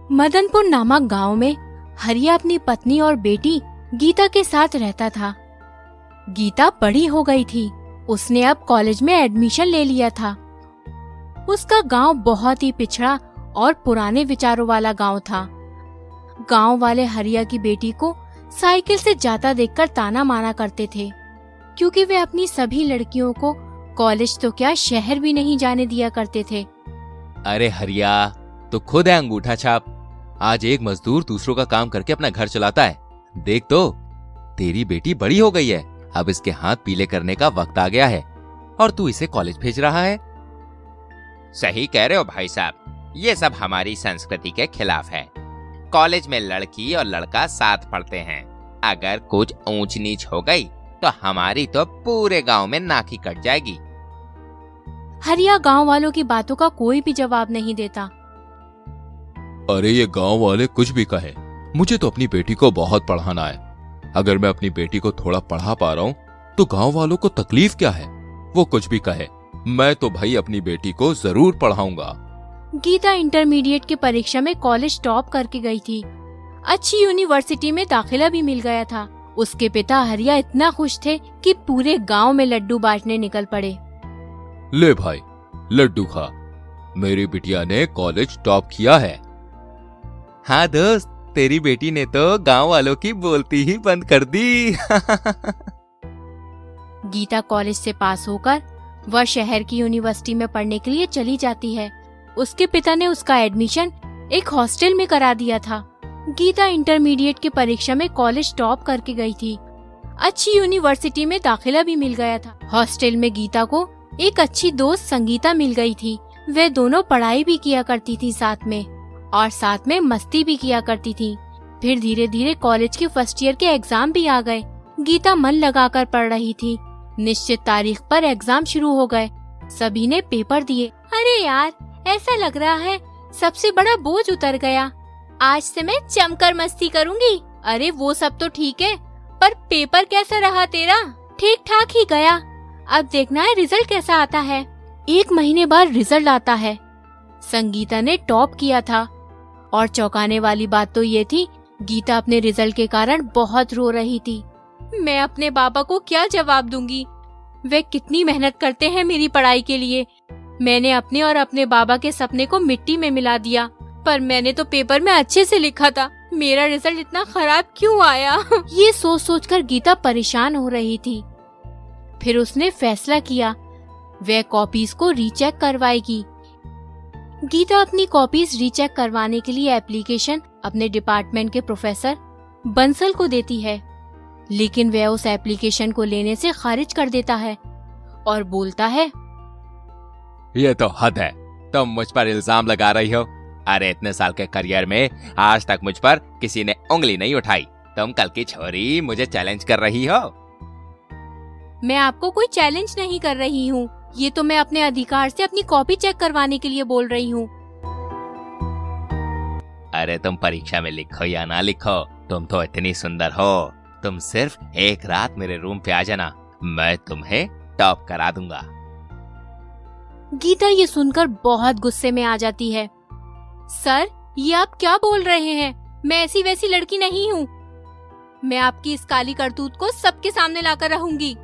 मदनपुर नामक गांव में हरिया अपनी पत्नी और बेटी गीता के साथ रहता था। गीता बड़ी हो गई थी। उसने अब कॉलेज में एडमिशन ले लिया था। उसका गांव बहुत ही पिछड़ा और पुराने विचारों वाला गांव था। गांव वाले हरिया की बेटी को साइकिल से जाता देखकर ताना मारा करते थे, क्योंकि वे अपनी सभी लड़कियों को कॉलेज तो क्या शहर भी नहीं जाने दिया करते थे। अरे हरिया, तो खुद है अंगूठा छाप। आज एक मजदूर दूसरों का काम करके अपना घर चलाता है। देख तो, तेरी बेटी बड़ी हो गई है। अब इसके हाथ पीले करने का वक्त आ गया है और तू इसे कॉलेज भेज रहा है। सही कह रहे हो भाई साहब, ये सब हमारी संस्कृति के खिलाफ है। कॉलेज में लड़की और लड़का साथ पढ़ते हैं। अगर कुछ ऊंच नीच हो गई तो हमारी तो पूरे गांव में नाक ही कट जाएगी। हरिया गांव वालों की बातों का कोई भी जवाब नहीं देता। अरे ये गांव वाले कुछ भी कहे, मुझे तो अपनी बेटी को बहुत पढ़ाना है। अगर मैं अपनी बेटी को थोड़ा पढ़ा पा रहा हूँ तो गांव वालों को तकलीफ क्या है? वो कुछ भी कहे, मैं तो भाई अपनी बेटी को जरूर पढ़ाऊंगा। गीता इंटरमीडिएट की परीक्षा में कॉलेज टॉप करके गई थी। अच्छी यूनिवर्सिटी में दाखिला भी मिल गया था। उसके पिता हरिया इतना खुश थे कि पूरे गांव में लड्डू बांटने निकल पड़े। ले भाई, लड्डू खा, मेरी बिटिया ने कॉलेज टॉप किया है। हाँ दोस्त, तेरी बेटी ने तो गांव वालों की बोलती ही बंद कर दी। गीता कॉलेज से पास होकर वह शहर की यूनिवर्सिटी में पढ़ने के लिए चली जाती है। उसके पिता ने उसका एडमिशन एक हॉस्टल में करा दिया था। गीता इंटरमीडिएट की परीक्षा में कॉलेज टॉप करके गई थी। अच्छी यूनिवर्सिटी में दाखिला भी मिल गया था। हॉस्टल में गीता को एक अच्छी दोस्त संगीता मिल गई थी। वे दोनों पढ़ाई भी किया करती थी साथ में, और साथ में मस्ती भी किया करती थी। फिर धीरे धीरे कॉलेज के फर्स्ट ईयर के एग्जाम भी आ गए। गीता मन लगाकर पढ़ रही थी। निश्चित तारीख पर एग्जाम शुरू हो गए। सभी ने पेपर दिए। अरे यार, ऐसा लग रहा है सबसे बड़ा बोझ उतर गया। आज से मैं जमकर मस्ती करूंगी। अरे वो सब तो ठीक है, पर पेपर कैसा रहा तेरा? ठीक ठाक ही गया। अब देखना है रिजल्ट कैसा आता है। 1 महीने बाद रिजल्ट आता है। संगीता ने टॉप किया था, और चौंकाने वाली बात तो ये थी, गीता अपने रिजल्ट के कारण बहुत रो रही थी। मैं अपने पापा को क्या जवाब दूंगी? वे कितनी मेहनत करते हैं मेरी पढ़ाई के लिए। मैंने अपने और अपने बाबा के सपने को मिट्टी में मिला दिया। पर मैंने तो पेपर में अच्छे से लिखा था, मेरा रिजल्ट इतना खराब क्यों आया? ये सोच सोचकर गीता परेशान हो रही थी। फिर उसने फैसला किया, वह कॉपीज को रीचेक करवाएगी। गीता अपनी कॉपीज रीचेक करवाने के लिए एप्लीकेशन अपने डिपार्टमेंट के प्रोफेसर बंसल को देती है, लेकिन वह उस एप्लीकेशन को लेने से खारिज कर देता है और बोलता है, ये तो हद है, तुम मुझ पर इल्जाम लगा रही हो। अरे इतने साल के करियर में आज तक मुझ पर किसी ने उंगली नहीं उठाई। तुम कल की छोरी मुझे चैलेंज कर रही हो। मैं आपको कोई चैलेंज नहीं कर रही हूँ, ये तो मैं अपने अधिकार से अपनी कॉपी चेक करवाने के लिए बोल रही हूँ। अरे तुम परीक्षा में लिखो या ना लिखो, तुम तो इतनी सुंदर हो। तुम सिर्फ एक रात मेरे रूम पे आ जाना, मैं तुम्हें टॉप करा दूंगा। गीता ये सुनकर बहुत गुस्से में आ जाती है। सर, ये आप क्या बोल रहे हैं? मैं ऐसी वैसी लड़की नहीं हूँ। मैं आपकी इस काली करतूत को सबके सामने लाकर रहूंगी।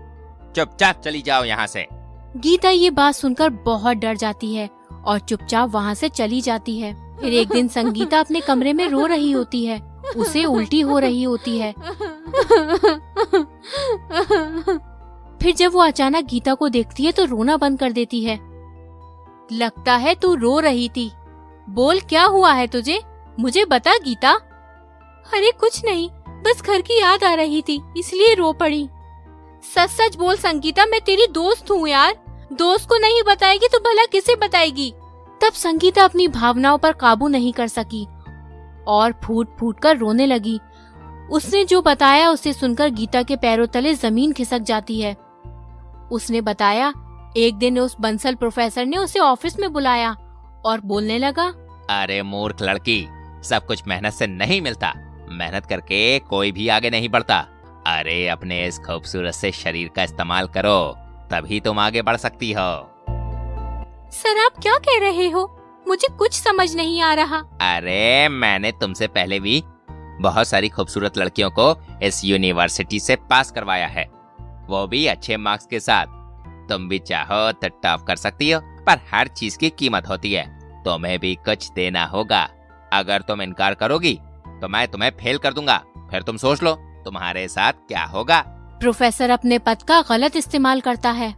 चुपचाप चली जाओ यहाँ से। गीता ये बात सुनकर बहुत डर जाती है और चुपचाप वहाँ से चली जाती है। फिर एक दिन संगीता अपने कमरे में रो रही होती है। उसे उल्टी हो रही होती है। फिर जब वो अचानक गीता को देखती है तो रोना बंद कर देती है। लगता है तू रो रही थी। बोल, क्या हुआ है तुझे? मुझे बता गीता। अरे कुछ नहीं, बस घर की याद आ रही थी इसलिए रो पड़ी। सच सच बोल संगीता, मैं तेरी दोस्त हूँ यार। दोस्त को नहीं बताएगी तो भला किसे बताएगी? तब संगीता अपनी भावनाओं पर काबू नहीं कर सकी और फूट फूट कर रोने लगी। उसने जो बताया उसे सुनकर गीता के पैरों तले जमीन खिसक जाती है। उसने बताया, एक दिन उस बंसल प्रोफेसर ने उसे ऑफिस में बुलाया और बोलने लगा, अरे मूर्ख लड़की, सब कुछ मेहनत से नहीं मिलता। मेहनत करके कोई भी आगे नहीं बढ़ता। अरे अपने इस खूबसूरत से शरीर का इस्तेमाल करो, तभी तुम आगे बढ़ सकती हो। सर आप क्या कह रहे हो? मुझे कुछ समझ नहीं आ रहा। अरे मैंने तुमसे पहले भी बहुत सारी खूबसूरत लड़कियों को इस यूनिवर्सिटी से पास करवाया है, वो भी अच्छे मार्क्स के साथ। तुम भी चाहो तो टॉप कर सकती हो, पर हर चीज की कीमत होती है, तुम्हें भी कुछ देना होगा। अगर तुम इनकार करोगी तो मैं तुम्हें फेल कर दूंगा, फिर तुम सोच लो तुम्हारे साथ क्या होगा। प्रोफेसर अपने पद का गलत इस्तेमाल करता है।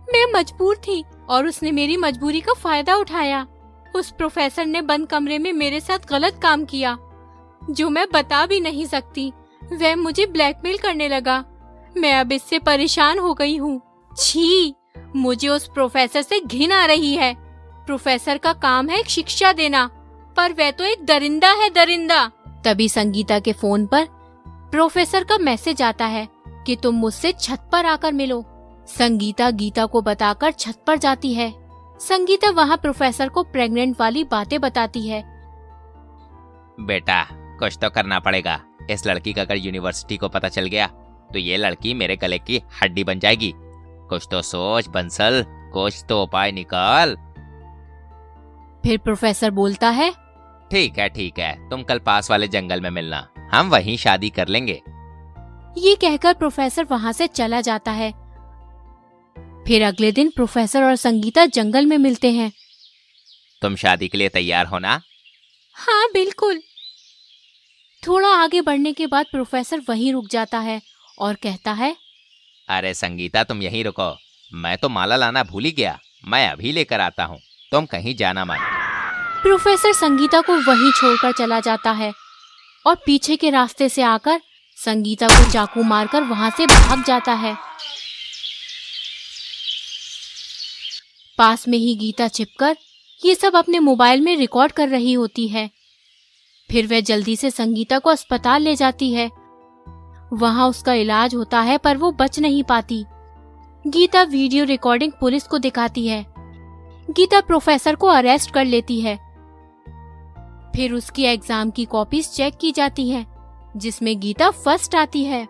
मैं मजबूर थी और उसने मेरी मजबूरी का फायदा उठाया। उस प्रोफेसर ने बंद कमरे में मेरे साथ गलत काम किया, जो मैं बता भी नहीं सकती। वह मुझे ब्लैकमेल करने लगा। मैं अब इससे परेशान हो गई हूँ। छी, मुझे उस प्रोफेसर से घिन आ रही है। प्रोफेसर का काम है शिक्षा देना, पर वह तो एक दरिंदा है, दरिंदा। तभी संगीता के फोन पर प्रोफेसर का मैसेज आता है कि तुम मुझसे छत पर आकर मिलो। संगीता गीता को बताकर छत पर जाती है। संगीता वहाँ प्रोफेसर को प्रेग्नेंट वाली बातें बताती है। बेटा, कुछ तो करना पड़ेगा। इस लड़की का अगर यूनिवर्सिटी को पता चल गया तो ये लड़की मेरे गले की हड्डी बन जाएगी। कुछ तो सोच बंसल, कुछ तो उपाय निकाल। फिर प्रोफेसर बोलता है, ठीक है, तुम कल पास वाले जंगल में मिलना, हम वहीं शादी कर लेंगे। ये कहकर प्रोफेसर वहाँ से चला जाता है। फिर अगले दिन प्रोफेसर और संगीता जंगल में मिलते हैं। तुम शादी के लिए तैयार हो ना? हाँ बिल्कुल। थोड़ा आगे बढ़ने के बाद प्रोफेसर वहीं रुक जाता है और कहता है, अरे संगीता, तुम यहीं रुको, मैं तो माला लाना भूल ही गया, मैं अभी लेकर आता हूँ, तुम कहीं जाना मत। प्रोफेसर संगीता को वहीं छोड़कर चला जाता है और पीछे के रास्ते से आकर संगीता को चाकू मारकर वहां से भाग जाता है। पास में ही गीता छिपकर ये सब अपने मोबाइल में रिकॉर्ड कर रही होती है। फिर वह जल्दी से संगीता को अस्पताल ले जाती है। वहां उसका इलाज होता है, पर वो बच नहीं पाती। गीता वीडियो रिकॉर्डिंग पुलिस को दिखाती है। गीता प्रोफेसर को अरेस्ट कर लेती है। फिर उसकी एग्जाम की कॉपीज चेक की जाती हैं, जिसमें गीता फर्स्ट आती है।